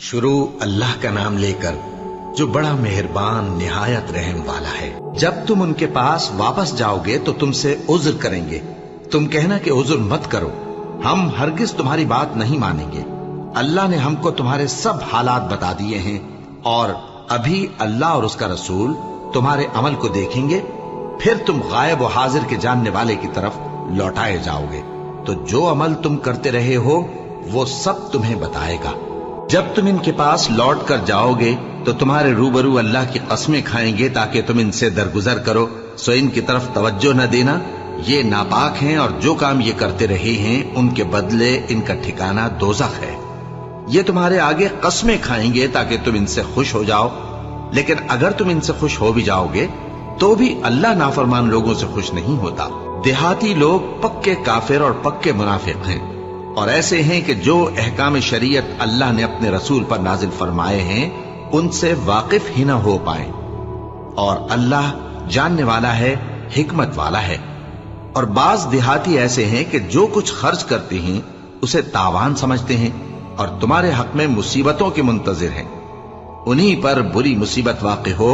शुरू अल्लाह का नाम लेकर जो बड़ा मेहरबान निहायत रहम वाला है। जब तुम उनके पास वापस जाओगे तो तुमसे उज्र करेंगे। तुम कहना कि उज्र मत करो, हम हरगिज तुम्हारी बात नहीं मानेंगे। अल्लाह ने हमको तुम्हारे सब हालात बता दिए हैं और अभी अल्लाह और उसका रसूल तुम्हारे अमल को देखेंगे, फिर तुम गायब और हाजिर के जानने वाले की तरफ लौटाए जाओगे। तो जो अमल तुम करते रहे हो वो सब तुम्हें बताएगा। जब तुम इनके पास लौट कर जाओगे तो तुम्हारे रूबरू अल्लाह की कस्में खाएंगे ताकि तुम इनसे दरगुजर करो, सो इनकी तरफ तवज्जो न देना। ये नापाक हैं और जो काम ये करते रहे हैं उनके बदले इनका ठिकाना दोज़ख है। ये तुम्हारे आगे कस्में खाएंगे ताकि तुम इनसे खुश हो जाओ, लेकिन अगर तुम इनसे खुश हो भी जाओगे तो भी अल्लाह नाफरमान लोगों से खुश नहीं होता। देहाती लोग पक्के काफिर और पक्के मुनाफिक हैं और ऐसे हैं कि जो अहकाम शरीयत अल्लाह ने अपने रसूल पर नाजिल फरमाए हैं उनसे वाकिफ ही न हो पाए। और अल्लाह जानने वाला है, हिकमत वाला है। और बाज देहाती ऐसे हैं कि जो कुछ खर्च करते हैं उसे तावान समझते हैं और तुम्हारे हक में मुसीबतों के मुंतजिर हैं। उन्हीं पर बुरी मुसीबत वाक़ हो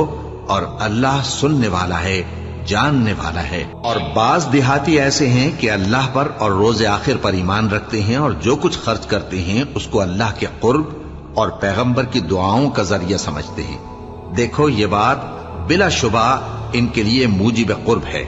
और अल्लाह सुनने वाला है, जानने वाला है। और बाज देहाती ऐसे हैं कि अल्लाह पर और रोज़े आखिर पर ईमान रखते हैं और जो कुछ खर्च करते हैं उसको अल्लाह के कुर्ब और पैगंबर की दुआओं का जरिया समझते हैं। देखो ये बात बिलाशुबा इनके लिए मूजिब कुर्ब है।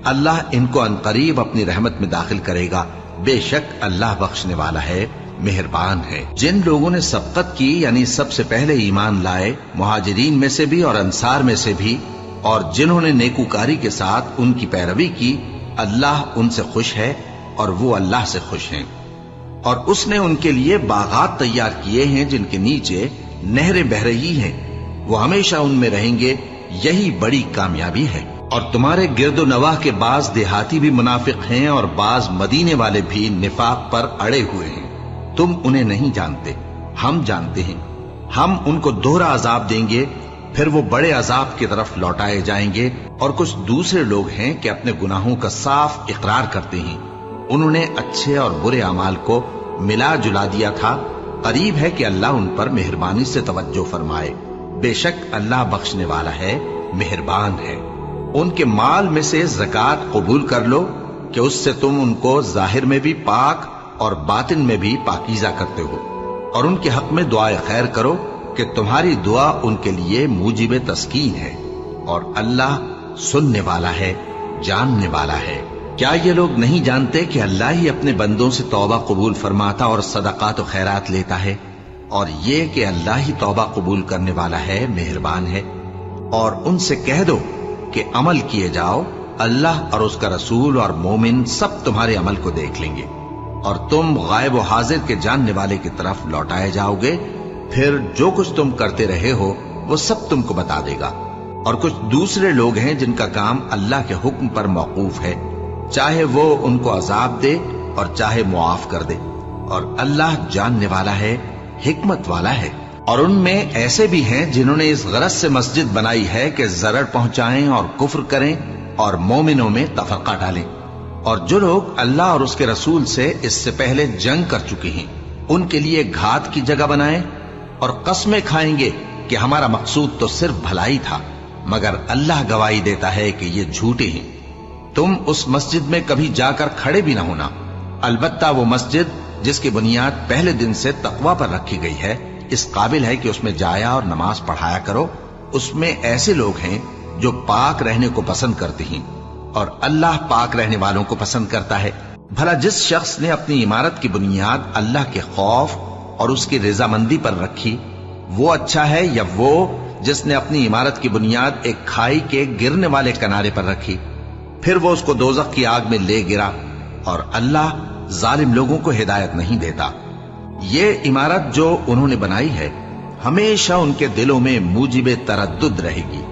अल्लाह इनको अनकरीब अपनी रहमत में दाखिल करेगा। बेशक अल्लाह बख्शने वाला है, मेहरबान है। जिन लोगों ने सबकत की यानी सबसे पहले ईमान लाए, मुहाजिरीन में से भी और अंसार में से भी, और जिन्होंने नेकूकारी के साथ उनकी पैरवी की, अल्लाह उनसे खुश है और वो अल्लाह से खुश हैं। और उसने उनके लिए बागात तैयार किए हैं जिनके नीचे नहरें बह रही हैं, वो हमेशा उनमें रहेंगे। यही बड़ी कामयाबी है। और तुम्हारे गिरदो नवाह के बाज देहाती भी मुनाफिक हैं और बाज मदीने वाले भी निफाक पर अड़े हुए हैं। तुम उन्हें नहीं जानते, हम जानते हैं। हम उनको दोहरा अजाब देंगे, फिर वो बड़े अजाब की तरफ लौटाए जाएंगे। और कुछ दूसरे लोग हैं कि अपने गुनाहों का साफ इकरार करते हैं। उन्होंने अच्छे और बुरे अमाल को मिला जुला दिया था। करीब है कि अल्लाह उन पर मेहरबानी से तवज्जो फरमाए। बेशक अल्लाह बख्शने वाला है, मेहरबान है। उनके माल में से ज़कात कबूल कर लो कि उससे तुम उनको जाहिर में भी पाक और बातिन में भी पाकीज़ा करते हो। और उनके हक में दुआए खैर करो कि तुम्हारी दुआ उनके लिए मूजिब तस्कीन है। और अल्लाह सुनने वाला है, जानने वाला है। क्या ये लोग नहीं जानते कि अल्लाह ही अपने बंदों से तौबा कबूल फरमाता और सदकात और खैरात लेता है, और ये कि अल्लाह ही तौबा कबूल करने वाला है, मेहरबान है। और उनसे कह दो कि अमल किए जाओ, अल्लाह और उसका रसूल और मोमिन सब तुम्हारे अमल को देख लेंगे और तुम गायब व हाजिर के जानने वाले की तरफ लौटाए जाओगे। फिर जो कुछ तुम करते रहे हो वो सब तुमको बता देगा। और कुछ दूसरे लोग हैं जिनका काम अल्लाह के हुक्म पर मौकूफ है, चाहे वो उनको अजाब दे और चाहे मुआफ कर दे। और अल्लाह जानने वाला है, हिकमत वाला है। और उनमें ऐसे भी हैं जिन्होंने इस गरज से मस्जिद बनाई है कि जरर पहुंचाएं और कुफ्र करें और मोमिनों में तफरका डालें। और जो लोग अल्लाह और उसके रसूल से इससे पहले जंग कर चुके हैं उनके लिए घात की जगह बनाएं और कस्में खाएंगे कि हमारा मकसूद तो सिर्फ भलाई था, मगर अल्लाह गवाही देता है कि ये झूठे हैं। तुम उस मस्जिद में कभी जाकर खड़े भी ना होना, अलबत्ता वो मस्जिद जिसकी बुनियाद पहले दिन से तकवा पर रखी गई है इस काबिल है कि उसमें जाया और नमाज पढ़ाया करो। उसमें ऐसे लोग हैं जो पाक रहने को पसंद करते हैं और अल्लाह पाक रहने वालों को पसंद करता है। भला जिस शख्स ने अपनी इमारत की बुनियाद अल्लाह के खौफ और उसकी रजामंदी पर रखी वो अच्छा है, या वो जिसने अपनी इमारत की बुनियाद एक खाई के गिरने वाले किनारे पर रखी, फिर वो उसको दोज़ख की आग में ले गिरा। और अल्लाह जालिम लोगों को हिदायत नहीं देता। ये इमारत जो उन्होंने बनाई है हमेशा उनके दिलों में मूजिबे तरद्दुद रहेगी,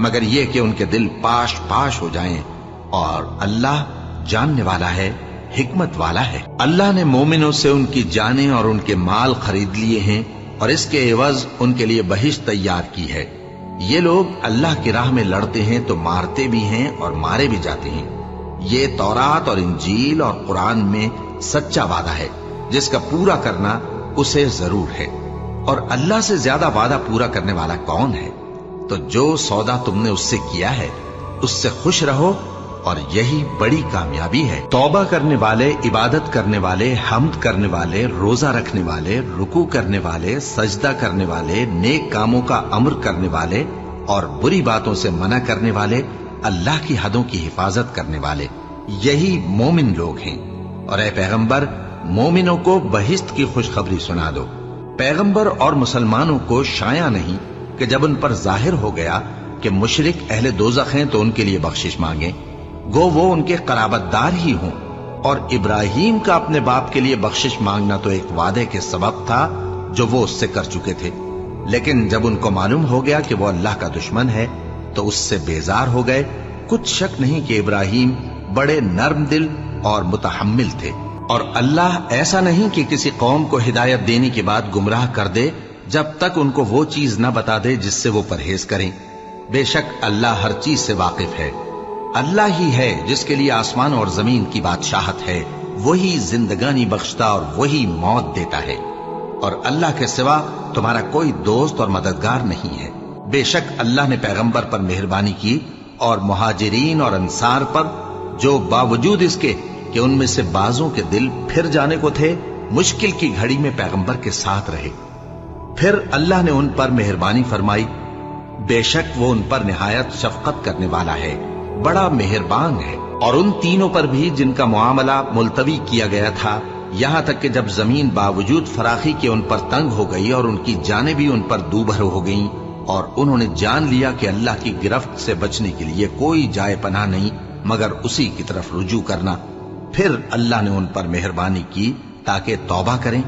मगर ये कि उनके दिल पाश पाश हो जाएं। और अल्लाह जानने वाला है, हिकमत वाला है। अल्लाह ने मोमिनों से उनकी जानें और उनके माल खरीद लिए हैं और इसके एवज उनके लिए बहिश्त तैयार की है। ये लोग अल्लाह की राह में लड़ते हैं तो मारते भी हैं और मारे भी जाते हैं। ये तौरात और इंजील और कुरान में सच्चा वादा है जिसका पूरा करना उसे जरूर है। اور اللہ से ज्यादा वादा पूरा करने वाला कौन है? तो जो सौदा तुमने उससे किया है उससे खुश रहो और यही बड़ी कामयाबी है। तौबा करने वाले, इबादत करने वाले, हम्द करने वाले, रोजा रखने वाले, रुकू करने वाले, सजदा करने वाले, नेक कामों का अमर करने वाले और बुरी बातों से मना करने वाले, अल्लाह की हदों की हिफाजत करने वाले, यही मोमिन लोग हैं। और ए पैगंबर, मोमिनों को बहिश्त की खुशखबरी सुना दो। पैगंबर और मुसलमानों को शाया नहीं कि जब उन पर जाहिर हो गया कि मुशरिक अहले दोज़ख हैं तो उनके लिए बख्शिश मांगे, गो वो उनके कराबतदार ही हों। और इब्राहिम का अपने बाप के लिए बख्शिश मांगना तो एक वादे के सबब था जो वो उससे कर चुके थे, लेकिन जब उनको मालूम हो गया कि वो अल्लाह का दुश्मन है तो उससे बेजार हो गए। कुछ शक नहीं कि इब्राहिम बड़े नर्म दिल और मुतहम्मिल थे। और अल्लाह ऐसा नहीं कि किसी कौम को हिदायत देने के बाद गुमराह कर दे जब तक उनको वो चीज न बता दे जिससे वो परहेज करें। बेशक अल्लाह हर चीज से वाकिफ है। अल्लाह ही है जिसके लिए आसमान और जमीन की बादशाहत है, वही जिंदगानी बख्शता और वही मौत देता है। और अल्लाह के सिवा तुम्हारा कोई दोस्त और मददगार नहीं है। बेशक अल्लाह ने पैगंबर पर मेहरबानी की और मुहाजिरीन और अंसार पर, जो बावजूद इसके कि उनमें से बाजों के दिल फिर जाने को थे, मुश्किल की घड़ी में पैगंबर के साथ रहे। फिर अल्लाह ने उन पर मेहरबानी फरमाई। बेशक वो उन पर निहायत शफकत करने वाला है, बड़ा मेहरबान है। और उन तीनों पर भी जिनका मुआमला मुलतवी किया गया था, यहां तक कि जब जमीन बावजूद फराखी के उन पर तंग हो गई और उनकी जानें भी उन पर दूभर हो गईं और उन्होंने जान लिया कि अल्लाह की गिरफ्त से बचने के लिए कोई जाए पनाह नहीं मगर उसी की तरफ रुजू करना, फिर अल्लाह ने उन पर मेहरबानी की ताकि तौबा करें।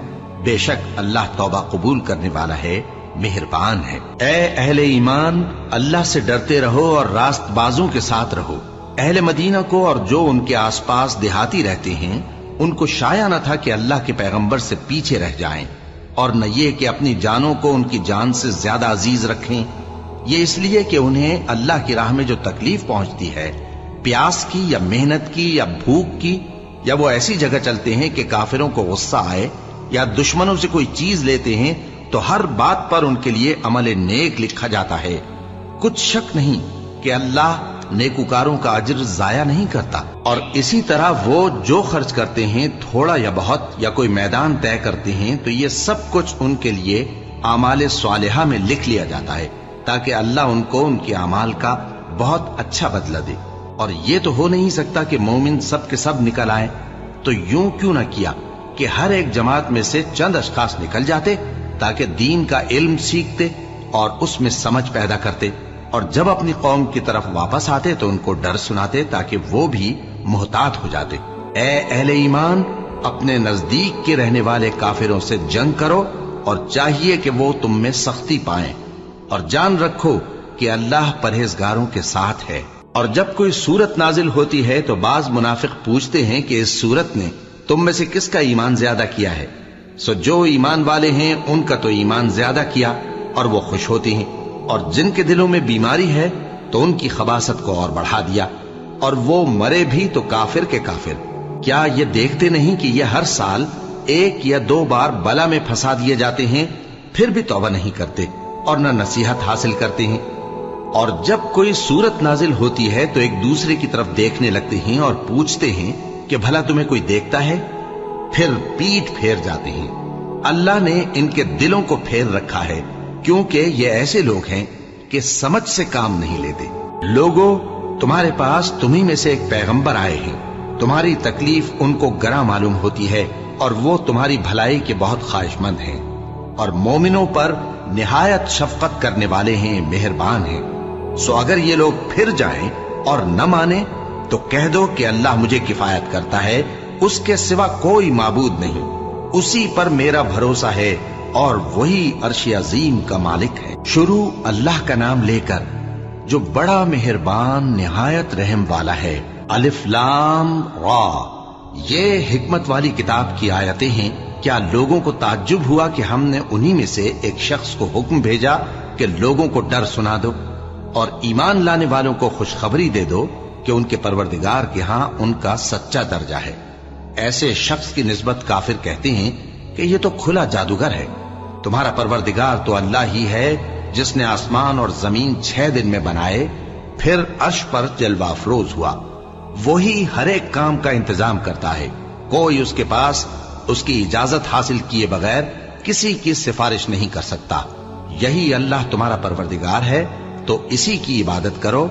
बेशक अल्लाह तौबा कबूल करने वाला है, मेहरबान है। ए अहले ईमान, अल्लाह से डरते रहो और रास्तबाजों के साथ रहो। अहले मदीना को और जो उनके आसपास देहाती रहते हैं उनको शाया न था कि अल्लाह के पैगंबर से पीछे रह जाएं, और न ये कि अपनी जानों को उनकी जान से ज्यादा अजीज रखें। ये इसलिए कि उन्हें अल्लाह की राह में जो तकलीफ पहुंचती है, प्यास की या मेहनत की या भूख की, या वो ऐसी जगह चलते हैं कि काफिरों को गुस्सा आए या दुश्मनों से कोई चीज लेते हैं, तो हर बात पर उनके लिए अमल नेक लिखा जाता है। कुछ शक नहीं कि अल्लाह नेकुकारों का अज्र जाया नहीं करता। और इसी तरह वो जो खर्च करते हैं, थोड़ा या बहुत, या कोई मैदान तय करते हैं, तो ये सब कुछ उनके लिए आमाले स्वालिहा में लिख लिया जाता है ताकि अल्लाह उनको उनके अमाल का बहुत अच्छा बदला दे। और ये तो हो नहीं सकता कि मोमिन सब के सब निकल आए, तो यूं क्यों न किया कि हर एक जमात में से चंद अशखास निकल जाते ताकि दीन का इल्म सीखते और उसमें समझ पैदा करते, और जब अपनी कौम की तरफ वापस आते तो उनको डर सुनाते ताकि वो भी मुहतात हो जाते। ए अहले ईमान, अपने नजदीक के रहने वाले काफिरों से जंग करो और चाहिए कि वो तुम में सख्ती पाएं, और जान रखो कि अल्लाह परहेजगारों के साथ है। और जब कोई सूरत नाजिल होती है तो बाज मुनाफिक पूछते हैं कि इस सूरत ने तुम में से किसका ईमान ज्यादा किया है। सो जो ईमान वाले हैं उनका तो ईमान ज्यादा किया और वो खुश होते हैं, और जिनके दिलों में बीमारी है तो उनकी खबासत को और बढ़ा दिया, और वो मरे भी तो काफिर के काफिर। क्या ये देखते नहीं कि ये हर साल 1 या 2 बार बला में फंसा दिए जाते हैं, फिर भी तौबा नहीं करते और न नसीहत हासिल करते हैं। और जब कोई सूरत नाजिल होती है तो एक दूसरे की तरफ देखने लगते हैं और पूछते हैं कि भला तुम्हें कोई देखता है, फिर पीठ फेर जाते हैं। अल्लाह ने इनके दिलों को फेर रखा है क्योंकि ये ऐसे लोग हैं कि समझ से काम नहीं लेते। लोगों, तुम्हारे पास तुम्ही में से एक पैगंबर आए हैं, तुम्हारी तकलीफ उनको गरा मालूम होती है और वो तुम्हारी भलाई के बहुत ख्वाहिशमंद हैं, और मोमिनों पर निहायत शफकत करने वाले हैं, मेहरबान हैं। सो अगर ये लोग फिर जाएं और न माने तो कह दो कि अल्लाह मुझे किफायत करता है, उसके सिवा कोई माबूद नहीं, उसी पर मेरा भरोसा है और वही अर्श अजीम का मालिक है। शुरू अल्लाह का नाम लेकर जो बड़ा मेहरबान निहायत रहम वाला है। अलिफ लाम रा, ये हिकमत वाली किताब की आयतें हैं। क्या लोगों को ताज्जुब हुआ कि हमने उन्हीं में से एक शख्स को हुक्म भेजा कि लोगों को डर सुना दो और ईमान लाने वालों को खुशखबरी दे दो कि उनके परवरदिगार के यहां उनका सच्चा दर्जा है। ऐसे शख्स की निस्बत काफिर कहते हैं कि ये तो खुला जादूगर है। तुम्हारा परवरदिगार तो अल्लाह ही है जिसने आसमान और जमीन 6 दिन में बनाए, फिर अर्श पर जलवा अफरोज हुआ। वही हर एक काम का इंतजाम करता है, कोई उसके पास उसकी इजाजत हासिल किए बगैर किसी की सिफारिश नहीं कर सकता। यही अल्लाह तुम्हारा परवरदिगार है, तो इसी की इबादत करो।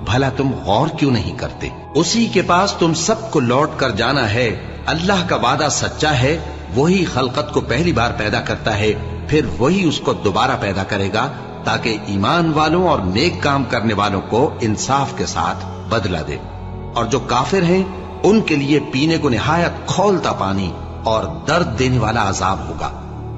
भला तुम गौर क्यों नहीं करते? उसी के पास तुम सबको लौट कर जाना है। अल्लाह का वादा सच्चा है, वही खलकत को पहली बार पैदा करता है, फिर वही उसको दोबारा पैदा करेगा, ताकि ईमान वालों और नेक काम करने वालों को इंसाफ के साथ बदला दे। और जो काफिर हैं उनके लिए पीने को निहायत खौलता पानी और दर्द देने वाला अजाब होगा,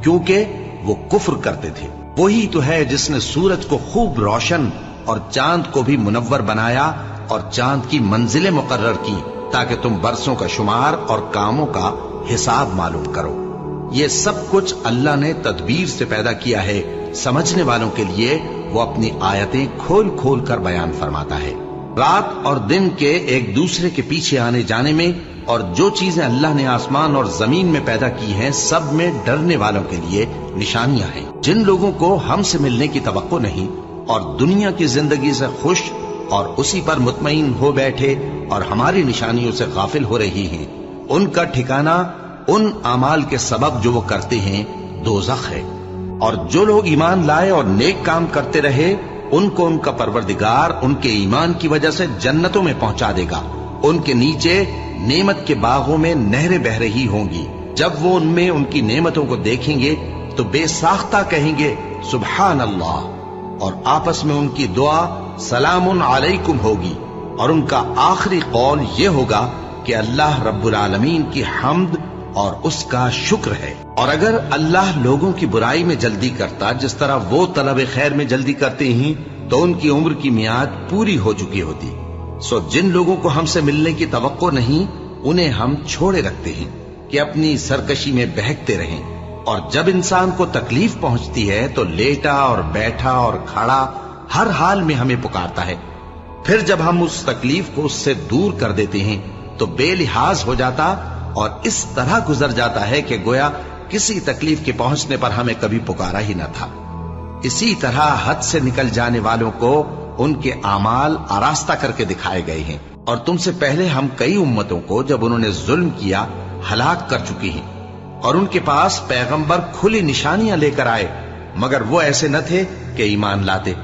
क्योंकि वो कुफ्र करते थे। वही तो है जिसने सूरज को खूब रोशन और चांद को भी मुनव्वर बनाया और चांद की मंजिलें मुकर्रर की, ताकि तुम बरसों का शुमार और कामों का हिसाब मालूम करो। ये सब कुछ अल्लाह ने तदबीर से पैदा किया है। समझने वालों के लिए वो अपनी आयतें खोल खोल कर बयान फरमाता है। रात और दिन के एक दूसरे के पीछे आने जाने में और जो चीजें अल्लाह ने आसमान और जमीन में पैदा की हैं, सब में डरने वालों के लिए निशानियां हैं। जिन लोगों को हमसे मिलने की तवक्को नहीं और दुनिया की जिंदगी से खुश और उसी पर मुतमईन हो बैठे और हमारी निशानियों से गाफिल हो रही हैं, उनका ठिकाना उन अमाल के सबब जो वो करते हैं दोज़ख है। और जो लोग ईमान लाए और नेक काम करते रहे, उनको उनका परवरदिगार उनके ईमान की वजह से जन्नतों में पहुंचा देगा। उनके नीचे नेमत के बागों में नहरें बह रही होंगी। जब वो उनमें उनकी नेमतों को देखेंगे तो बेसाख्ता कहेंगे सुभान अल्लाह, और आपस में उनकी दुआ सलामुन अलैकुम होगी। और उनका आखिरी कौल ये होगा कि अल्लाह रब्बुल आलमीन की हम्द और उसका शुक्र है। और अगर अल्लाह लोगों की बुराई में जल्दी करता जिस तरह वो तलब खैर में जल्दी करते हैं, तो उनकी उम्र की मियाद पूरी हो चुकी होती। सो जिन लोगों को हमसे मिलने की तवक्को नहीं, उन्हें हम छोड़े रखते हैं कि अपनी सरकशी में बहकते रहें। और जब इंसान को तकलीफ पहुंचती है तो लेटा और बैठा और खड़ा हर हाल में हमें पुकारता है। फिर जब हम उस तकलीफ को उससे दूर कर देते हैं तो बेलिहाज हो जाता और इस तरह गुजर जाता है कि गोया किसी तकलीफ के पहुंचने पर हमें कभी पुकारा ही न था। इसी तरह हद से निकल जाने वालों को उनके आमाल आरास्ता करके दिखाए गए हैं। और तुमसे पहले हम कई उम्मतों को जब उन्होंने जुल्म किया हलाक कर चुके हैं, और उनके पास पैगंबर खुली निशानियां लेकर आए, मगर वो ऐसे न थे कि ईमान लाते।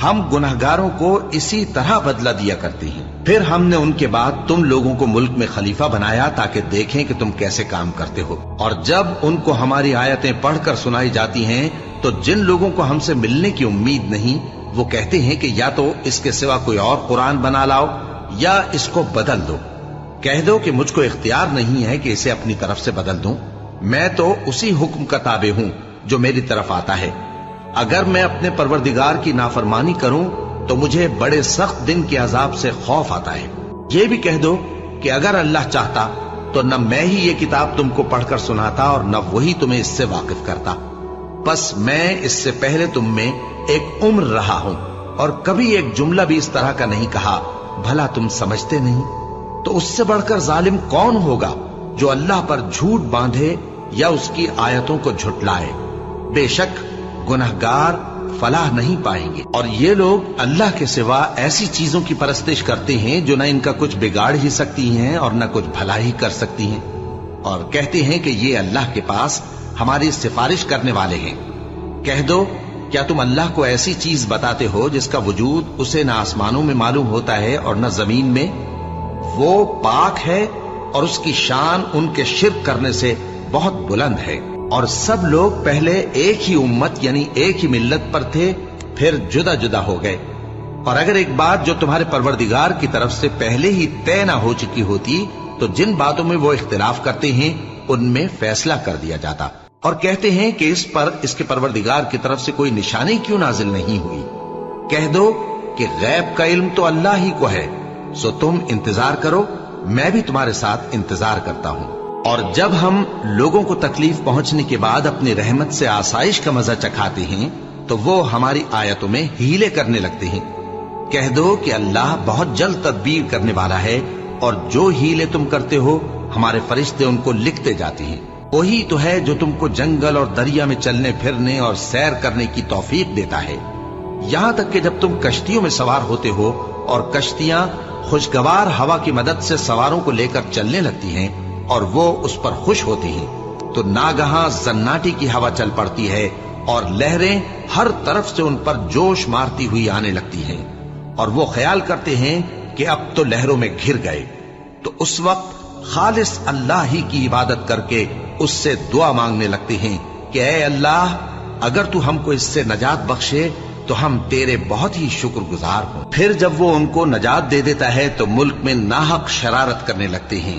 हम गुनहगारों को इसी तरह बदला दिया करते हैं। फिर हमने उनके बाद तुम लोगों को मुल्क में खलीफा बनाया ताकि देखें कि तुम कैसे काम करते हो। और जब उनको हमारी आयतें पढ़कर सुनाई जाती हैं तो जिन लोगों को हमसे मिलने की उम्मीद नहीं, वो कहते हैं कि या तो इसके सिवा कोई और कुरान बना लाओ या इसको बदल दो। कह दो कि मुझको इख्तियार नहीं है कि इसे अपनी तरफ से बदल दूं। मैं तो उसी हुक्म का ताबे हूं जो मेरी तरफ आता है। अगर मैं अपने परवरदिगार की नाफरमानी करूं तो मुझे बड़े सख्त दिन के अजाब से खौफ आता है। ये भी कह दो कि अगर अल्लाह चाहता तो न मैं ही ये किताब तुमको पढ़कर सुनाता और न वही तुम्हें इससे वाकिफ करता। बस मैं इससे पहले तुम में एक उम्र रहा हूं और कभी एक जुमला भी इस तरह का नहीं कहा। भला तुम समझते नहीं? तो उससे बढ़कर जालिम कौन होगा जो अल्लाह पर झूठ बांधे या उसकी आयतों को झुटलाए। बेशक गुनहगार फलाह नहीं पाएंगे। और ये लोग अल्लाह के सिवा ऐसी चीजों की परस्तिश करते हैं जो न इनका कुछ बिगाड़ ही सकती हैं और न कुछ भला ही कर सकती हैं, और कहते हैं कि ये अल्लाह के पास हमारी सिफारिश करने वाले हैं। कह दो, क्या तुम अल्लाह को ऐसी चीज बताते हो जिसका वजूद उसे न आसमानों में मालूम होता है और न जमीन में? वो पाक है और उसकी शान उनके शिर्क करने से बहुत बुलंद है। और सब लोग पहले एक ही उम्मत यानी एक ही मिल्लत पर थे, फिर जुदा जुदा हो गए। और अगर एक बात जो तुम्हारे परवरदिगार की तरफ से पहले ही तय ना हो चुकी होती तो जिन बातों में वो इख्तिलाफ करते हैं उनमें फैसला कर दिया जाता। और कहते हैं कि इस पर इसके परवरदिगार की तरफ से कोई निशानी क्यों नाजिल नहीं हुई। कह दो कि गैब का इल्म तो अल्लाह ही को है, सो तुम इंतजार करो, मैं भी तुम्हारे साथ इंतजार करता हूं। और जब हम लोगों को तकलीफ पहुंचने के बाद अपनी रहमत से आसाइश का मजा चखाते हैं तो वो हमारी आयतों में हीले करने लगते हैं। कह दो कि अल्लाह बहुत जल्द तदबीर करने वाला है, और जो हीले तुम करते हो हमारे फरिश्ते उनको लिखते जाते हैं। وہی تو ہے جو تم کو جنگل اور دریا میں چلنے پھرنے اور سیر کرنے کی توفیق دیتا ہے، یہاں تک کہ جب تم کشتیوں میں سوار ہوتے ہو اور کشتیاں خوشگوار ہوا کی مدد سے سواروں کو لے کر چلنے لگتی ہیں اور وہ اس پر خوش ہوتی ہیں، تو ناگہاں زناٹی کی ہوا چل پڑتی ہے اور لہریں ہر طرف سے ان پر جوش مارتی ہوئی آنے لگتی ہیں، اور وہ خیال کرتے ہیں کہ اب تو لہروں میں گھر گئے، تو اس وقت خالص اللہ ہی کی عبادت کر کے اس سے دعا مانگنے لگتے ہیں کہ اے اللہ، اگر تو ہم کو اس سے نجات بخشے تو ہم تیرے بہت ہی شکر گزار ہوں۔ پھر جب وہ ان کو نجات دے دیتا ہے تو ملک میں ناحق شرارت کرنے لگتے ہیں۔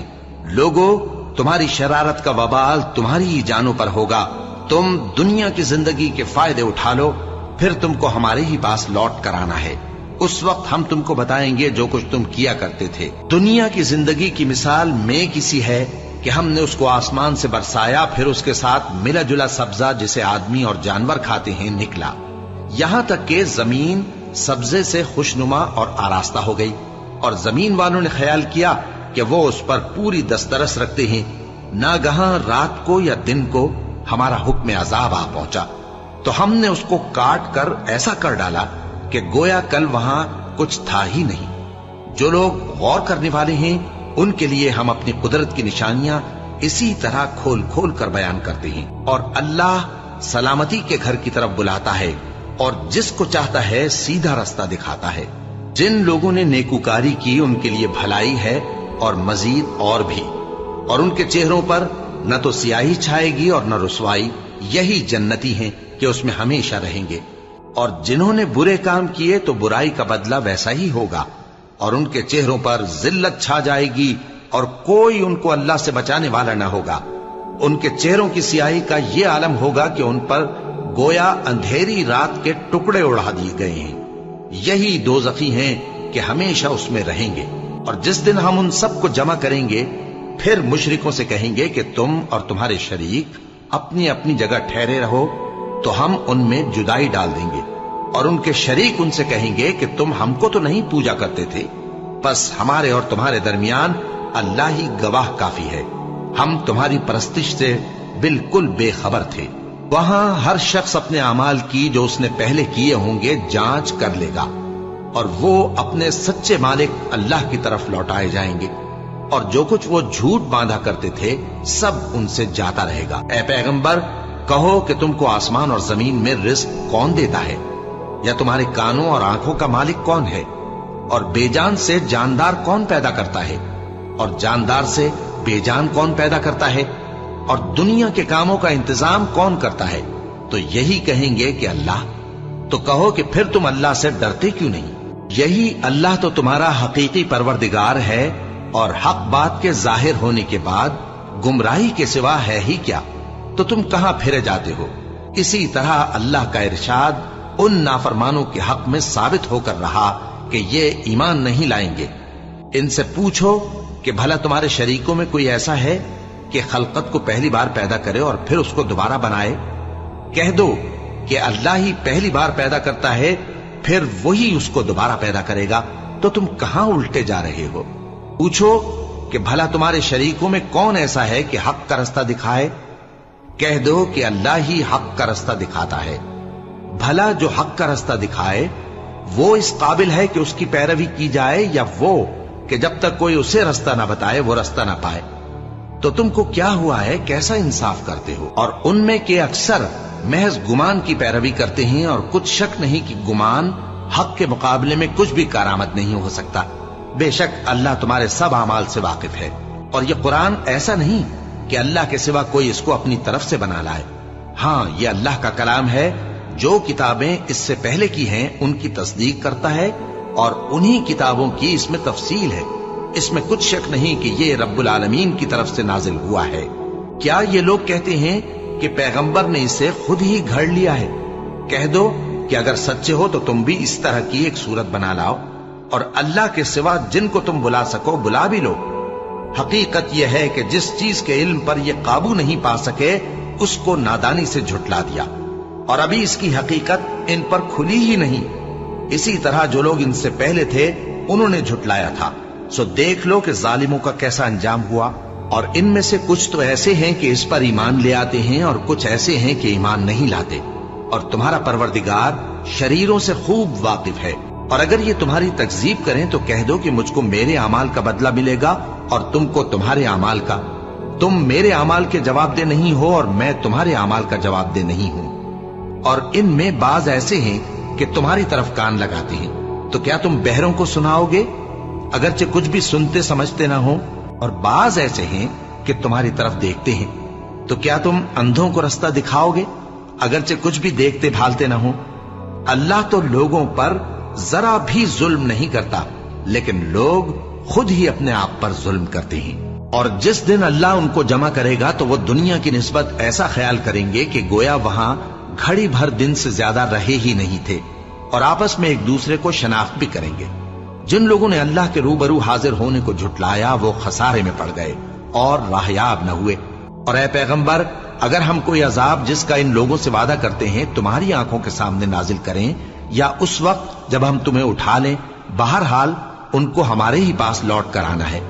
لوگو، تمہاری شرارت کا وبال تمہاری ہی جانوں پر ہوگا، تم دنیا کی زندگی کے فائدے اٹھا لو، پھر تم کو ہمارے ہی پاس لوٹ کر آنا ہے، اس وقت ہم تم کو بتائیں گے جو کچھ تم کیا کرتے تھے۔ دنیا کی زندگی کی مثال میں کسی ہے کہ ہم نے اس کو آسمان سے برسایا، پھر اس کے ساتھ ملا جلا سبزہ جسے آدمی اور جانور کھاتے ہیں نکلا، یہاں تک کہ زمین سبزے سے خوشنما اور آراستہ ہو گئی، اور زمین والوں نے خیال کیا کہ وہ اس پر پوری دسترس رکھتے ہیں۔ ناگہاں رات کو یا دن کو ہمارا حکم عذاب آ پہنچا، تو ہم نے اس کو کاٹ کر ایسا کر ڈالا کہ گویا کل وہاں کچھ تھا ہی نہیں۔ جو لوگ غور کرنے والے ہیں ان کے لیے ہم اپنی قدرت کی نشانیاں اسی طرح کھول کھول کر بیان کرتے ہیں، اور اللہ سلامتی کے گھر کی طرف بلاتا ہے اور جس کو چاہتا ہے سیدھا رستہ دکھاتا ہے۔ جن لوگوں نے نیکوکاری کی ان کے لیے بھلائی ہے اور مزید اور بھی، اور ان کے چہروں پر نہ تو سیاہی چھائے گی اور نہ رسوائی، یہی جنتی ہیں کہ اس میں ہمیشہ رہیں گے۔ اور جنہوں نے برے کام کیے تو برائی کا بدلہ ویسا ہی ہوگا، اور ان کے چہروں پر ذلت چھا جائے گی اور کوئی ان کو اللہ سے بچانے والا نہ ہوگا۔ ان کے چہروں کی سیاہی کا یہ عالم ہوگا کہ ان پر گویا اندھیری رات کے ٹکڑے اڑا دیے گئے ہیں، یہی دوزخی ہیں کہ ہمیشہ اس میں رہیں گے۔ اور جس دن ہم ان سب کو جمع کریں گے، پھر مشرکوں سے کہیں گے کہ تم اور تمہارے شریک اپنی اپنی جگہ ٹھہرے رہو، تو ہم ان میں جدائی ڈال دیں گے، اور ان کے شریک ان سے کہیں گے کہ تم ہم کو تو نہیں پوجا کرتے تھے، بس ہمارے اور تمہارے درمیان اللہ ہی گواہ کافی ہے، ہم تمہاری پرستش سے بالکل بے خبر تھے۔ وہاں ہر شخص اپنے اعمال کی جو اس نے پہلے کیے ہوں گے جانچ کر لے گا، اور وہ اپنے سچے مالک اللہ کی طرف لوٹائے جائیں گے، اور جو کچھ وہ جھوٹ باندھا کرتے تھے سب ان سے جاتا رہے گا۔ اے پیغمبر، کہو کہ تم کو آسمان اور زمین میں رزق کون دیتا ہے، یا تمہارے کانوں اور آنکھوں کا مالک کون ہے، اور بے جان سے جاندار کون پیدا کرتا ہے، اور جاندار سے بے جان کون پیدا کرتا ہے، اور دنیا کے کاموں کا انتظام کون کرتا ہے؟ تو یہی کہیں گے کہ اللہ۔ تو کہو کہ پھر تم اللہ سے ڈرتے کیوں نہیں؟ یہی اللہ تو تمہارا حقیقی پروردگار ہے، اور حق بات کے ظاہر ہونے کے بعد گمراہی کے سوا ہے ہی کیا؟ تو تم کہاں پھرے جاتے ہو؟ اسی طرح اللہ کا ارشاد ان نافرمانوں کے حق میں ثابت ہو کر رہا کہ یہ ایمان نہیں لائیں گے۔ ان سے پوچھو کہ بھلا تمہارے شریکوں میں کوئی ایسا ہے کہ خلقت کو پہلی بار پیدا کرے اور پھر اس کو دوبارہ بنائے؟ کہہ دو کہ اللہ ہی پہلی بار پیدا کرتا ہے، پھر وہی اس کو دوبارہ پیدا کرے گا، تو تم کہاں الٹے جا رہے ہو؟ پوچھو کہ بھلا تمہارے شریکوں میں کون ایسا ہے کہ حق کا رستہ دکھائے؟ کہہ دو کہ اللہ ہی حق کا رستہ دکھاتا ہے۔ بھلا جو حق کا رستہ دکھائے وہ اس قابل ہے کہ اس کی پیروی کی جائے، یا وہ کہ جب تک کوئی اسے رستہ نہ بتائے وہ رستہ نہ پائے؟ تو تم کو کیا ہوا ہے، کیسا انصاف کرتے ہو؟ اور ان میں کے اکثر محض گمان کی پیروی کرتے ہیں، اور کچھ شک نہیں کہ گمان حق کے مقابلے میں کچھ بھی کارآمد نہیں ہو سکتا۔ بے شک اللہ تمہارے سب اعمال سے واقف ہے، اور یہ قرآن ایسا نہیں کہ اللہ کے سوا کوئی اس کو اپنی طرف سے بنا لائے۔ ہاں، یہ اللہ کا کلام ہے، جو کتابیں اس سے پہلے کی ہیں ان کی تصدیق کرتا ہے، اور انہی کتابوں کی اس میں تفصیل ہے۔ اس میں کچھ شک نہیں کہ یہ رب العالمین کی طرف سے نازل ہوا ہے۔ کیا یہ لوگ کہتے ہیں کہ پیغمبر نے اسے خود ہی گھڑ لیا ہے؟ کہہ دو کہ اگر سچے ہو تو تم بھی اس طرح کی ایک صورت بنا لاؤ، اور اللہ کے سوا جن کو تم بلا سکو بلا بھی لو۔ حقیقت یہ ہے کہ جس چیز کے علم پر یہ قابو نہیں پا سکے اس کو نادانی سے جھٹلا دیا، اور ابھی اس کی حقیقت ان پر کھلی ہی نہیں۔ اسی طرح جو لوگ ان سے پہلے تھے انہوں نے جھٹلایا تھا، سو دیکھ لو کہ ظالموں کا کیسا انجام ہوا۔ اور ان میں سے کچھ تو ایسے ہیں کہ اس پر ایمان لے آتے ہیں اور کچھ ایسے ہیں کہ ایمان نہیں لاتے، اور تمہارا پروردگار شریروں سے خوب واقف ہے۔ اور اگر یہ تمہاری تکذیب کریں تو کہہ دو کہ مجھ کو میرے اعمال کا بدلہ ملے گا اور تم کو تمہارے اعمال کا۔ تم میرے اعمال کے جواب دہ نہیں ہو اور میں تمہارے اعمال کا جواب دہ نہیں ہوں۔ اور ان میں بعض ایسے ہیں کہ تمہاری طرف کان لگاتے ہیں، تو کیا تم بہروں کو سناؤ گے اگرچہ کچھ بھی سنتے سمجھتے نہ ہو؟ اور بعض ایسے ہیں کہ تمہاری طرف دیکھتے ہیں، تو کیا تم اندھوں کو رستہ دکھاؤ گے اگرچہ کچھ بھی دیکھتے بھالتے نہ ہو؟ اللہ تو لوگوں پر ذرا بھی ظلم نہیں کرتا، لیکن لوگ خود ہی اپنے آپ پر ظلم کرتے ہیں۔ اور جس دن اللہ ان کو جمع کرے گا تو وہ دنیا کی نسبت ایسا خیال کریں گے کہ گویا وہاں گھڑی بھر دن سے زیادہ رہے ہی نہیں تھے، اور آپس میں ایک دوسرے کو شناخت بھی کریں گے۔ جن لوگوں نے اللہ کے روبرو حاضر ہونے کو جھٹلایا وہ خسارے میں پڑ گئے اور راہیاب نہ ہوئے۔ اور اے پیغمبر، اگر ہم کوئی عذاب جس کا ان لوگوں سے وعدہ کرتے ہیں تمہاری آنکھوں کے سامنے نازل کریں یا اس وقت جب ہم تمہیں اٹھا لیں، بہرحال ان کو ہمارے ہی پاس لوٹ کر آنا ہے۔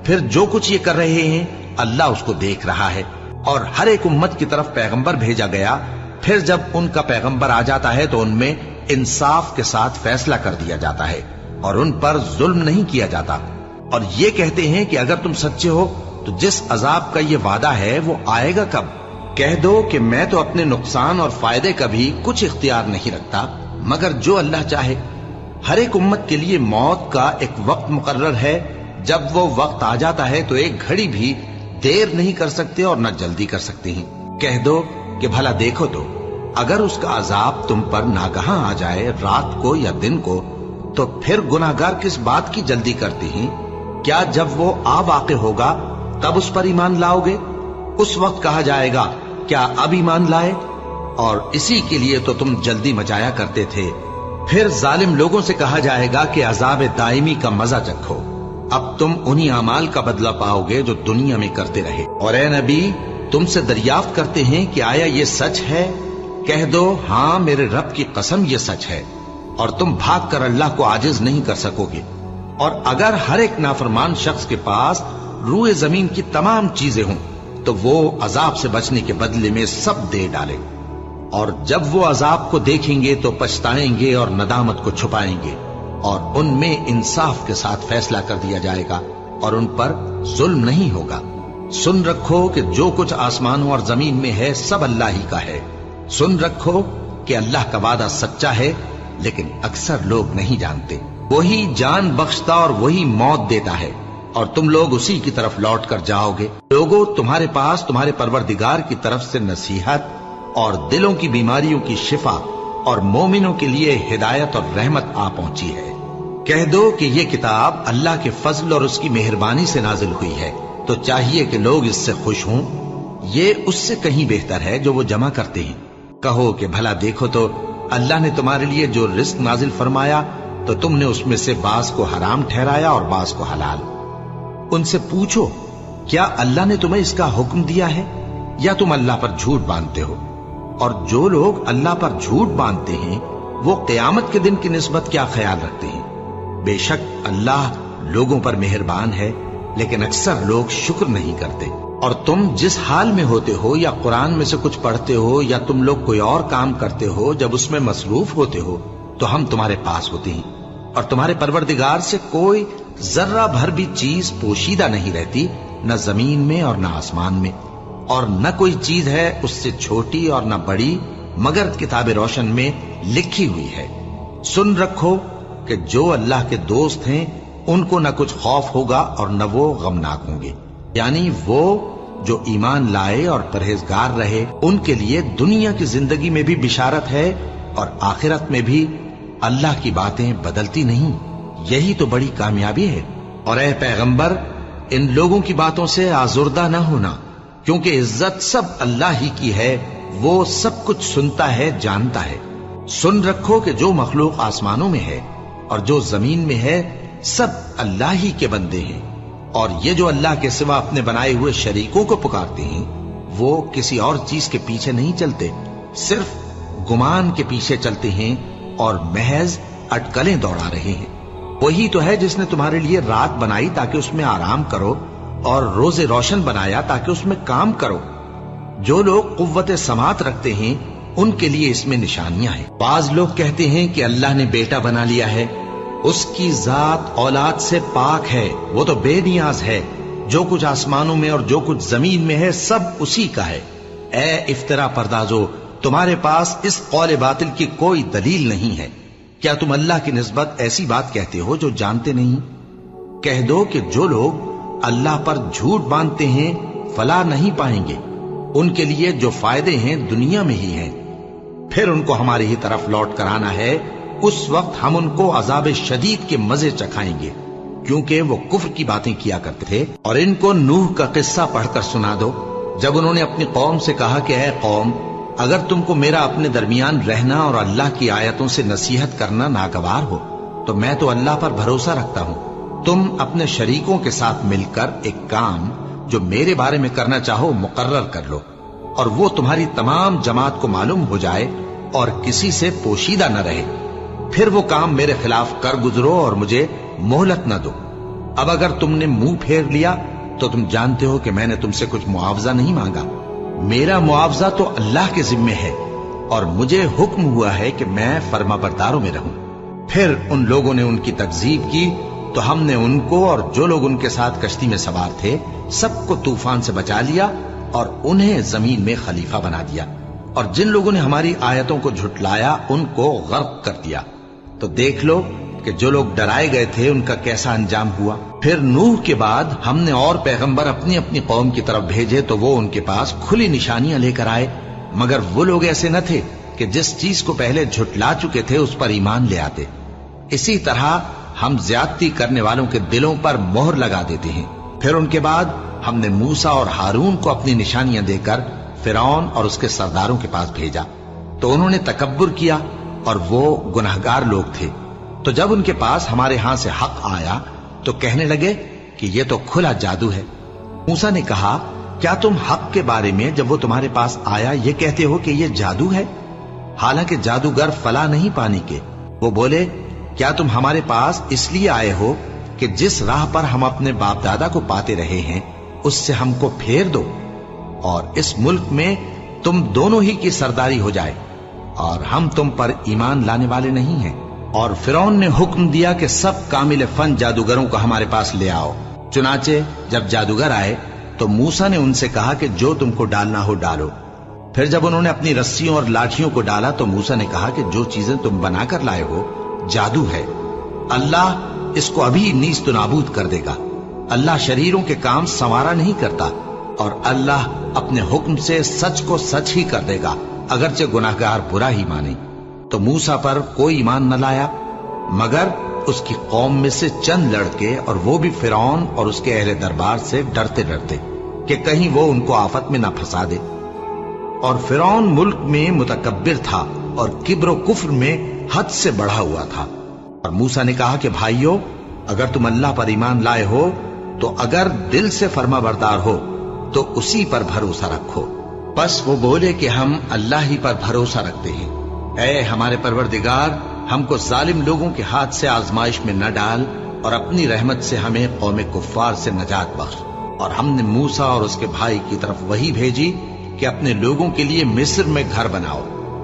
پھر جو کچھ یہ کر رہے ہیں اللہ اس کو دیکھ رہا ہے۔ اور ہر ایک امت کی طرف پیغمبر بھیجا گیا، پھر جب ان کا پیغمبر آ جاتا ہے تو ان میں انصاف کے ساتھ فیصلہ کر دیا جاتا ہے اور ان پر ظلم نہیں کیا جاتا۔ اور یہ کہتے ہیں کہ اگر تم سچے ہو تو جس عذاب کا یہ وعدہ ہے وہ آئے گا کب؟ کہہ دو کہ میں تو اپنے نقصان اور فائدے کا بھی کچھ اختیار نہیں رکھتا مگر جو اللہ چاہے۔ ہر ایک امت کے لیے موت کا ایک وقت مقرر ہے، جب وہ وقت آ جاتا ہے تو ایک گھڑی بھی دیر نہیں کر سکتے اور نہ جلدی کر سکتے ہیں۔ کہہ دو کہ بھلا دیکھو تو اگر اس کا عذاب تم پر ناگہاں آ جائے رات کو یا دن کو تو پھر گناہگار کس بات کی جلدی کرتے ہیں؟ کیا جب وہ آ واقع ہوگا تب اس پر ایمان لاؤ گے؟ اس وقت کہا جائے گا کیا اب ایمان لائے؟ اور اسی کے لیے تو تم جلدی مچایا کرتے تھے۔ پھر ظالم لوگوں سے کہا جائے گا کہ عذاب دائمی کا مزہ چکھو، اب تم انہی اعمال کا بدلہ پاؤ گے جو دنیا میں کرتے رہے۔ اور اے نبی، تم سے دریافت کرتے ہیں کہ آیا یہ سچ ہے؟ کہہ دو ہاں میرے رب کی قسم یہ سچ ہے، اور تم بھاگ کر اللہ کو عاجز نہیں کر سکو گے۔ اور اگر ہر ایک نافرمان شخص کے پاس روئے زمین کی تمام چیزیں ہوں تو وہ عذاب سے بچنے کے بدلے میں سب دے ڈالے، اور جب وہ عذاب کو دیکھیں گے تو پچھتائیں گے اور ندامت کو چھپائیں گے، اور ان میں انصاف کے ساتھ فیصلہ کر دیا جائے گا اور ان پر ظلم نہیں ہوگا۔ سن رکھو کہ جو کچھ آسمانوں اور زمین میں ہے سب اللہ ہی کا ہے۔ سن رکھو کہ اللہ کا وعدہ سچا ہے، لیکن اکثر لوگ نہیں جانتے۔ وہی جان بخشتا اور وہی موت دیتا ہے، اور تم لوگ اسی کی طرف لوٹ کر جاؤ گے۔ لوگوں، تمہارے پاس تمہارے پروردگار کی طرف سے نصیحت اور دلوں کی بیماریوں کی شفا اور مومنوں کے لیے ہدایت اور رحمت آ پہنچی ہے۔ کہہ دو کہ یہ کتاب اللہ کے فضل اور اس کی مہربانی سے نازل ہوئی ہے، تو چاہیے کہ لوگ اس سے خوش ہوں۔ یہ اس سے کہیں بہتر ہے جو وہ جمع کرتے ہیں۔ کہو کہ بھلا دیکھو تو اللہ نے تمہارے لیے جو رزق نازل فرمایا تو تم نے اس میں سے بعض کو حرام ٹھہرایا اور بعض کو حلال۔ ان سے پوچھو کیا اللہ نے تمہیں اس کا حکم دیا ہے یا تم اللہ پر جھوٹ باندھتے ہو؟ اور جو لوگ اللہ پر جھوٹ باندھتے ہیں وہ قیامت کے دن کی نسبت کیا خیال رکھتے ہیں؟ بے شک اللہ لوگوں پر مہربان ہے، لیکن اکثر لوگ شکر نہیں کرتے۔ اور تم جس حال میں ہوتے ہو یا قرآن میں سے کچھ پڑھتے ہو یا تم لوگ کوئی اور کام کرتے ہو، جب اس میں مصروف ہوتے ہو تو ہم تمہارے پاس ہوتے ہیں، اور تمہارے پروردگار سے کوئی ذرہ بھر بھی چیز پوشیدہ نہیں رہتی، نہ زمین میں اور نہ آسمان میں، اور نہ کوئی چیز ہے اس سے چھوٹی اور نہ بڑی مگر کتاب روشن میں لکھی ہوئی ہے۔ سن رکھو کہ جو اللہ کے دوست ہیں ان کو نہ کچھ خوف ہوگا اور نہ وہ غمناک ہوں گے، یعنی وہ جو ایمان لائے اور پرہیزگار رہے ان کے لیے دنیا کی زندگی میں بھی بشارت ہے اور آخرت میں بھی۔ اللہ کی باتیں بدلتی نہیں، یہی تو بڑی کامیابی ہے۔ اور اے پیغمبر، ان لوگوں کی باتوں سے آزردہ نہ ہونا، کیونکہ عزت سب اللہ ہی کی ہے، وہ سب کچھ سنتا ہے، جانتا ہے۔ سن رکھو کہ جو مخلوق آسمانوں میں ہے اور جو زمین میں ہے سب اللہ ہی کے بندے ہیں، اور یہ جو اللہ کے سوا اپنے بنائے ہوئے شریکوں کو پکارتے ہیں وہ کسی اور چیز کے پیچھے نہیں چلتے، صرف گمان کے پیچھے چلتے ہیں اور محض اٹکلیں دوڑا رہے ہیں۔ وہی تو ہے جس نے تمہارے لیے رات بنائی تاکہ اس میں آرام کرو اور روزے روشن بنایا تاکہ اس میں کام کرو۔ جو لوگ قوت سماعت رکھتے ہیں ان کے لیے اس میں نشانیاں ہیں۔ بعض لوگ کہتے ہیں کہ اللہ نے بیٹا بنا لیا ہے، اس کی ذات اولاد سے پاک ہے، وہ تو بے نیاز ہے، جو کچھ آسمانوں میں اور جو کچھ زمین میں ہے سب اسی کا ہے۔ اے افترا پردازو، تمہارے پاس اس قول باطل کی کوئی دلیل نہیں ہے۔ کیا تم اللہ کی نسبت ایسی بات کہتے ہو جو جانتے نہیں؟ کہہ دو کہ جو لوگ اللہ پر جھوٹ باندھتے ہیں فلاح نہیں پائیں گے، ان کے لیے جو فائدے ہیں دنیا میں ہی ہیں، پھر ان کو ہماری ہی طرف لوٹ کر آنا ہے، اس وقت ہم ان کو عذاب شدید کے مزے چکھائیں گے، کیونکہ وہ کفر کی باتیں کیا کرتے تھے۔ اور ان کو نوح کا قصہ پڑھ کر سنا دو، جب انہوں نے اپنی قوم سے کہا کہ اے قوم، اگر تم کو میرا اپنے درمیان رہنا اور اللہ کی آیتوں سے نصیحت کرنا ناگوار ہو تو میں تو اللہ پر بھروسہ رکھتا ہوں، تم اپنے شریکوں کے ساتھ مل کر ایک کام جو میرے بارے میں کرنا چاہو مقرر کر لو، اور وہ تمہاری تمام جماعت کو معلوم ہو جائے اور کسی سے پوشیدہ نہ رہے، پھر وہ کام میرے خلاف کر گزرو اور مجھے مہلت نہ دو۔ اب اگر تم نے منہ پھیر لیا تو تم جانتے ہو کہ میں نے تم سے کچھ معاوضہ نہیں مانگا، میرا معاوضہ تو اللہ کے ذمے ہے، اور مجھے حکم ہوا ہے کہ میں فرما برداروں میں رہوں۔ پھر ان لوگوں نے ان کی تکذیب کی تو ہم نے ان کو اور جو لوگ ان کے ساتھ کشتی میں سوار تھے سب کو طوفان سے بچا لیا اور انہیں زمین میں خلیفہ بنا دیا، اور جن لوگوں نے ہماری آیتوں کو جھٹلایا ان کو غرق کر دیا۔ تو دیکھ لو کہ جو لوگ ڈرائے گئے تھے ان کا کیسا انجام ہوا۔ پھر نوح کے بعد ہم نے اور پیغمبر اپنی اپنی قوم کی طرف بھیجے تو وہ ان کے پاس کھلی نشانیاں لے کر آئے، مگر وہ لوگ ایسے نہ تھے کہ جس چیز کو پہلے جھٹلا چکے تھے اس پر ایمان لے آتے۔ اسی طرح ہم زیادتی کرنے والوں کے دلوں پر مہر لگا دیتے ہیں۔ پھر ان کے بعد ہم نے موسیٰ اور ہارون کو اپنی نشانیاں دے کر فرعون اور اس کے سرداروں کے پاس بھیجا، تو انہوں نے تکبر کیا اور وہ گناہگار لوگ تھے۔ تو جب ان کے پاس ہمارے ہاں سے حق آیا تو کہنے لگے کہ یہ تو کھلا جادو ہے۔ موسیٰ نے کہا، کیا تم حق کے بارے میں جب وہ تمہارے پاس آیا یہ کہتے ہو کہ یہ جادو ہے، حالانکہ جادوگر فلاح نہیں پانے کے؟ وہ بولے، کیا تم ہمارے پاس اس لیے آئے ہو کہ جس راہ پر ہم اپنے باپ دادا کو پاتے رہے ہیں اس سے ہم کو پھیر دو، اور اس ملک میں تم دونوں ہی کی سرداری ہو جائے، اور ہم تم پر ایمان لانے والے نہیں ہیں؟ اور فرعون نے حکم دیا کہ سب کامل فن جادوگروں کو ہمارے پاس لے آؤ۔ چنانچہ جب جادوگر آئے تو موسیٰ نے ان سے کہا کہ جو تم کو ڈالنا ہو ڈالو۔ پھر جب انہوں نے اپنی رسیوں اور لاٹھیوں کو ڈالا تو موسیٰ نے کہا کہ جو چیزیں تم بنا کر لائے ہو جادو ہے، اللہ اس کو ابھی نیست و نابود کر دے گا۔ اللہ شریروں کے کام سنوارا نہیں کرتا، اور اللہ اپنے حکم سے سچ کو سچ ہی کر دے گا، اگرچہ گناہگار برا ہی مانے۔ تو موسیٰ پر کوئی ایمان نہ لایا مگر اس کی قوم میں سے چند لڑکے، اور وہ بھی فرعون اور اس کے اہل دربار سے ڈرتے ڈرتے کہ کہیں وہ ان کو آفت میں نہ پھنسا دے۔ اور فرعون ملک میں متکبر تھا اور کبر و کفر میں حد سے بڑھا ہوا تھا۔ اور موسیٰ نے کہا کہ بھائیو، اگر تم اللہ پر ایمان لائے ہو تو اگر دل سے فرما بردار ہو تو اسی پر بھروسہ رکھو۔ بس وہ بولے کہ ہم اللہ ہی پر بھروسہ رکھتے ہیں۔ اے ہمارے پروردگار، ہم کو ظالم لوگوں کے ہاتھ سے آزمائش میں نہ ڈال، اور اپنی رحمت سے ہمیں قوم کفار سے نجات بخش۔ اور ہم نے موسیٰ اور اس کے بھائی کی طرف وحی بھیجی کہ اپنے لوگوں کے لیے مصر میں گھر بناؤ،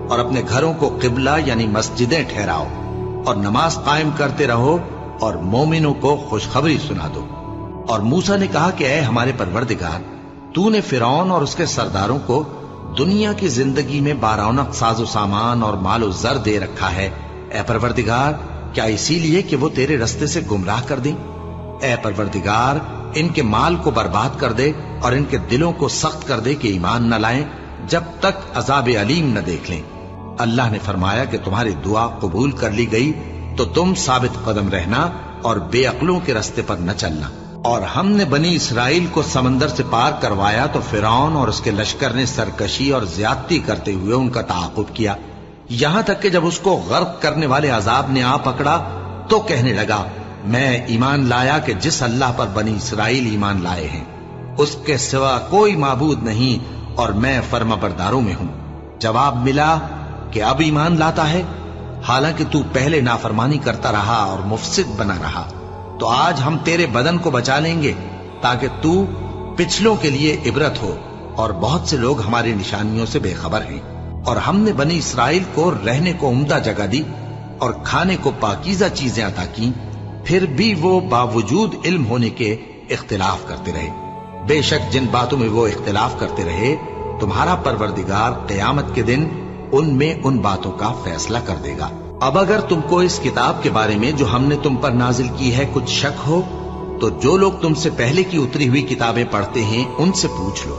اور اپنے گھروں کو قبلہ یعنی مسجدیں ٹھہراؤ، اور نماز قائم کرتے رہو، اور مومنوں کو خوشخبری سنا دو۔ اور موسیٰ نے کہا کہ اے ہمارے پروردگار، تو نے فرعون اور اس کے سرداروں کو دنیا کی زندگی میں بارونق ساز و سامان اور مال و زر دے رکھا ہے، اے پروردگار کیا اسی لیے کہ وہ تیرے رستے سے گمراہ کر دیں؟ اے پروردگار ان کے مال کو برباد کر دے اور ان کے دلوں کو سخت کر دے کہ ایمان نہ لائیں جب تک عذاب علیم نہ دیکھ لیں۔ اللہ نے فرمایا کہ تمہاری دعا قبول کر لی گئی تو تم ثابت قدم رہنا اور بے عقلوں کے رستے پر نہ چلنا۔ اور ہم نے بنی اسرائیل کو سمندر سے پار کروایا تو فرعون اور اس کے لشکر نے سرکشی اور زیادتی کرتے ہوئے ان کا تعاقب کیا، یہاں تک کہ جب اس کو غرق کرنے والے عذاب نے آ پکڑا تو کہنے لگا، میں ایمان لایا کہ جس اللہ پر بنی اسرائیل ایمان لائے ہیں اس کے سوا کوئی معبود نہیں، اور میں فرما برداروں میں ہوں۔ جواب ملا کہ اب ایمان لاتا ہے، حالانکہ تو پہلے نافرمانی کرتا رہا اور مفسد بنا رہا، تو آج ہم تیرے بدن کو بچا لیں گے ताकि तू पिछलों के लिए इबरत हो, और बहुत से लोग हमारी निशानियों से बेखबर हैं। और हमने बनी इसराइल को रहने को उम्दा जगह दी और खाने को पाकीज़ा चीजें अता की, फिर भी वो बावजूद इल्म होने के इख्तिलाफ करते रहे। बेशक जिन बातों में वो इख्तिलाफ करते रहे, तुम्हारा परवरदिगार क़यामत के दिन उनमें उन बातों का फैसला कर देगा। अब अगर तुमको इस किताब के बारे में जो हमने तुम पर नाजिल की है कुछ शक हो, तो जो लोग तुमसे पहले की उतरी हुई किताबें पढ़ते हैं उनसे पूछ लो।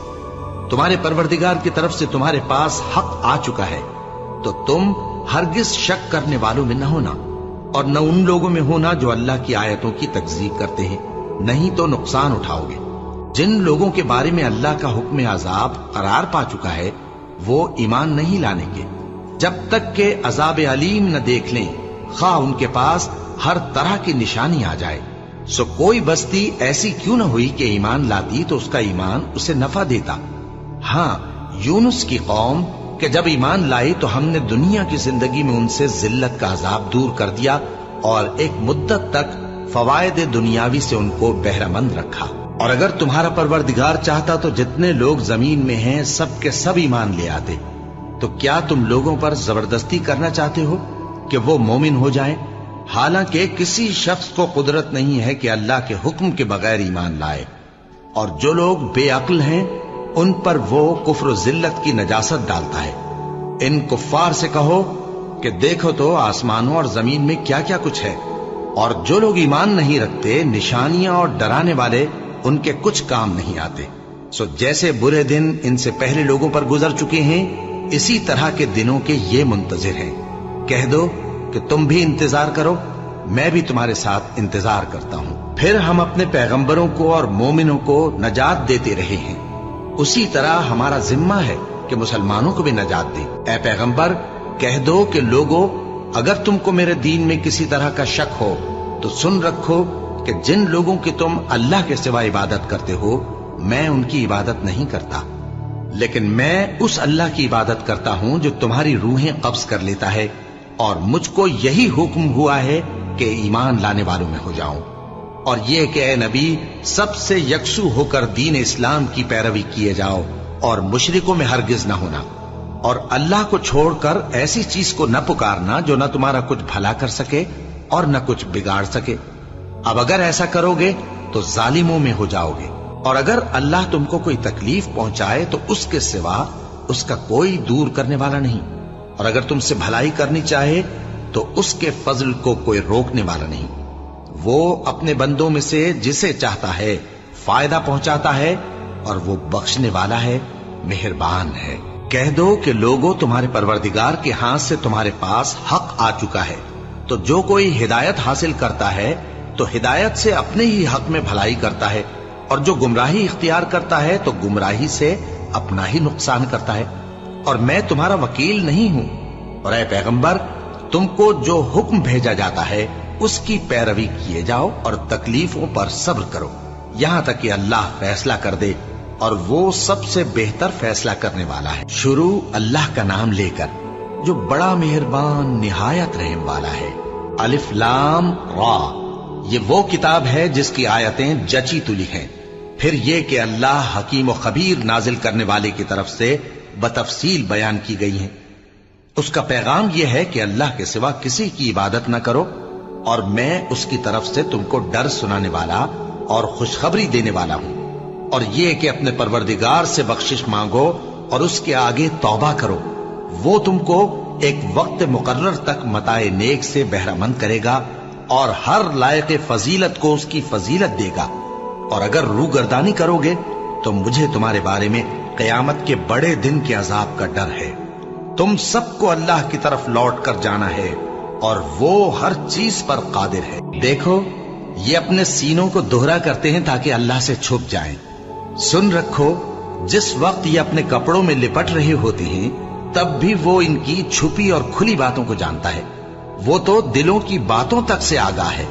तुम्हारे परवरदिगार की तरफ से तुम्हारे पास हक आ चुका है, तो तुम हरगिज शक करने वालों में न होना, और न उन लोगों में होना जो अल्लाह की आयतों की तकज़ीब करते हैं, नहीं तो नुकसान उठाओगे। जिन लोगों के बारे में अल्लाह का हुक्म अजाब करार पा चुका है, वो ईमान नहीं लानेंगे जब तक के अजाब अलीम न देख लें, खा उनके पास हर तरह की निशानी आ जाए। सो कोई बस्ती ऐसी क्यों न हुई कि ईमान लाती तो उसका ईमान उसे नफा देता। हाँ, यूनुस की कौम कि जब ईमान लाई तो हमने दुनिया की जिंदगी में उनसे जिल्लत का अजाब दूर कर दिया और एक मुद्दत तक फवायद दुनियावी से उनको बहरामंद रखा। और अगर तुम्हारा परवरदिगार चाहता तो जितने लोग जमीन में हैं सब के सब ईमान ले आते। तो क्या तुम लोगों पर जबरदस्ती करना चाहते हो कि वो मोमिन हो जाएं? हालांकि किसी शख्स को कुदरत नहीं है कि अल्लाह के हुक्म के बगैर ईमान लाए, और जो लोग बेअक्ल हैं उन पर वो कुफ्र जिल्लत की नजासत डालता है। इन कुफ्फार से कहो कि देखो तो आसमानों और जमीन में क्या क्या कुछ है, और जो लोग ईमान नहीं रखते निशानियां और डराने वाले उनके कुछ काम नहीं आते। सो जैसे बुरे दिन इनसे पहले लोगों पर गुजर चुके हैं, इसी तरह के दिनों के ये मुंतजिर हैं। कह दो कि तुम भी इंतजार करो, मैं भी तुम्हारे साथ इंतजार करता हूं। फिर हम अपने पैगंबरों को और मोमिनों को नजात देते रहे हैं, उसी तरह हमारा जिम्मा है कि मुसलमानों को भी नजात दें। ए पैगंबर, कह दो कि लोगों, अगर तुमको मेरे दीन में किसी तरह का शक हो तो सुन रखो कि जिन लोगों की तुम अल्लाह के सिवा इबादत करते हो, मैं उनकी इबादत नहीं करता, लेकिन मैं उस अल्लाह की इबादत करता हूं जो तुम्हारी रूहें कब्ज कर लेता है, और मुझको यही हुक्म हुआ है कि ईमान लाने वालों में हो जाऊं। और ये कि ए नबी, सबसे यकसू होकर दीन इस्लाम की पैरवी किए जाओ और मुशरिकों में हरगिज न होना, और अल्लाह को छोड़कर ऐसी चीज को न पुकारना जो न तुम्हारा कुछ भला कर सके और न कुछ बिगाड़ सके। अब अगर ऐसा करोगे तो जालिमों में हो जाओगे, और अगर अल्लाह तुमको कोई तकलीफ पहुंचाए तो उसके सिवा उसका कोई दूर करने वाला नहीं, और अगर तुमसे भलाई करनी चाहे तो उसके फजल को कोई रोकने वाला नहीं। वो अपने बंदों में से जिसे चाहता है फायदा पहुंचाता है, और वो बख्शने वाला है, मेहरबान है। कह दो कि लोगों, तुम्हारे परवरदिगार के हाथ से तुम्हारे पास हक आ चुका है, तो जो कोई हिदायत हासिल करता है तो हिदायत से अपने ही हक में भलाई करता है, और जो गुमराही इख्तियार करता है तो गुमराही से अपना ही नुकसान करता है। और मैं तुम्हारा वकील नहीं हूं। और ऐ पैगंबर, तुमको जो हुक्म भेजा जाता है उसकी पैरवी किए जाओ और तकलीफों पर सब्र करो, यहां तक कि अल्लाह फैसला कर दे, और वो सबसे बेहतर फैसला करने वाला है। शुरू अल्लाह का नाम लेकर जो बड़ा मेहरबान निहायत रहम वाला है। अलिफ लाम रा, ये वो किताब है जिसकी आयतें जची तुली हैं। फिर ये कि अल्लाह हकीम और खबीर नाजिल करने वाले की तरफ से बतफसील बयान की गई हैं। उसका पैगाम यह है कि अल्लाह के सिवा किसी की इबादत न करो, और मैं उसकी तरफ से तुमको डर सुनाने वाला और खुशखबरी देने वाला हूं। और ये कि अपने परवरदिगार से बख्शिश मांगो और उसके आगे तौबा करो, वो तुमको एक वक्त मुकर्रर तक मताए नेक से बहरामंद करेगा और हर लायक फजीलत को उसकी फजीलत देगा। और अगर रूगर्दानी करोगे तो मुझे तुम्हारे बारे में क़यामत के बड़े दिन के अजाब का डर है। तुम सबको अल्लाह की तरफ लौट कर जाना है, और वो हर चीज पर कादिर है। देखो, ये अपने सीनों को दोहरा करते हैं ताकि अल्लाह से छुप जाएं। सुन रखो, जिस वक्त ये अपने कपड़ों में लिपट रहे होते हैं तब भी वो इनकी छुपी और खुली बातों को जानता है। वो तो दिलों की बातों तक से आगाह है।